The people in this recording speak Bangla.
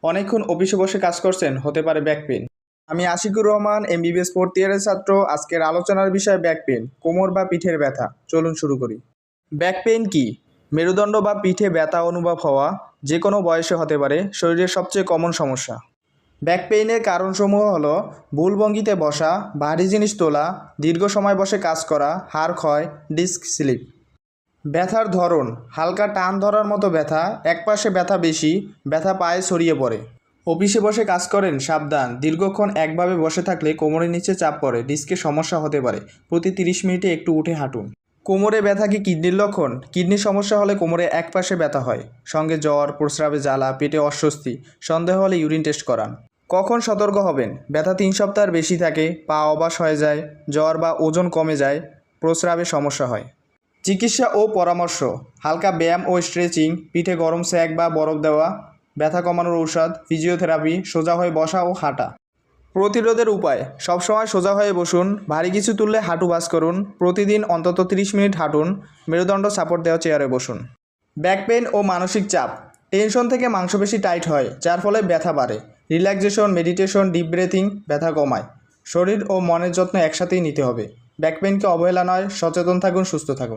অনেকক্ষণ অফিসে বসে কাজ করছেন, হতে পারে ব্যাক পেইন। আমি আশিকুর রহমান, এমবিবিএস ফোর্থ ইয়ারের ছাত্র। আজকের আলোচনার বিষয় ব্যাক পেইন, কোমর বা পিঠের ব্যথা। চলুন শুরু করি। ব্যাক পেইন কি? মেরুদণ্ড বা পিঠে ব্যথা অনুভব হওয়া, যে কোনো বয়সে হতে পারে, শরীরের সবচেয়ে কমন সমস্যা। ব্যাক পেইনের কারণসমূহ হলো ভুল ভঙ্গিতে বসা, ভারী জিনিস তোলা, দীর্ঘ সময় বসে কাজ করা, হাড় ক্ষয়, ডিস্ক স্লিপ। ব্যথার ধরন: হালকা টান ধরার মতো ব্যথা, একপাশে ব্যথা বেশি, ব্যথা পায়ে ছড়িয়ে পড়ে। অফিসে বসে কাজ করেন, সাবধান, দীর্ঘক্ষণ একভাবে বসে থাকলে কোমরের নিচে চাপ পড়ে, ডিস্কের সমস্যা হতে পারে। প্রতি 30 মিনিটে একটু উঠে হাঁটুন। কোমরে ব্যথা কি কিডনির লক্ষণ? কিডনির সমস্যা হলে কোমরে একপাশে ব্যথা হয়, সঙ্গে জ্বর, প্রস্রাবে জ্বালা, পেটে অস্বস্তি। সন্দেহ হলে ইউরিন টেস্ট করান। কখন সতর্ক হবেন? ব্যথা 3 সপ্তাহের বেশি থাকে, পা অবশ হয়ে যায়, জ্বর বা ওজন কমে যায়, প্রস্রাবে সমস্যা হয়। চিকিৎসা ও পরামর্শ: হালকা ব্যায়াম ও স্ট্রেচিং, পিঠে গরম স্যাক বা বরফ দেওয়া, ব্যথা কমানোর ঔষধ, ফিজিওথেরাপি, সোজা হয়ে বসা ও হাঁটা। প্রতিরোধের উপায়: সবসময় সোজা হয়ে বসুন, ভারী কিছু তুললে হাঁটু ভাঁজ করুন, প্রতিদিন অন্তত 30 মিনিট হাঁটুন, মেরুদণ্ড সাপোর্ট দেওয়া চেয়ারে বসুন। ব্যাক পেইন ও মানসিক চাপ: টেনশন থেকে মাংসপেশি টাইট হয়, যার ফলে ব্যথা বাড়ে। রিল্যাক্সেশন, মেডিটেশন, ডিপ ব্রেথিং ব্যথা কমায়। শরীর ও মনের যত্ন একসাথেই নিতে হবে। ব্যাক পেইনকে অবহেলা নয়, সচেতন থাকুন, সুস্থ থাকুন।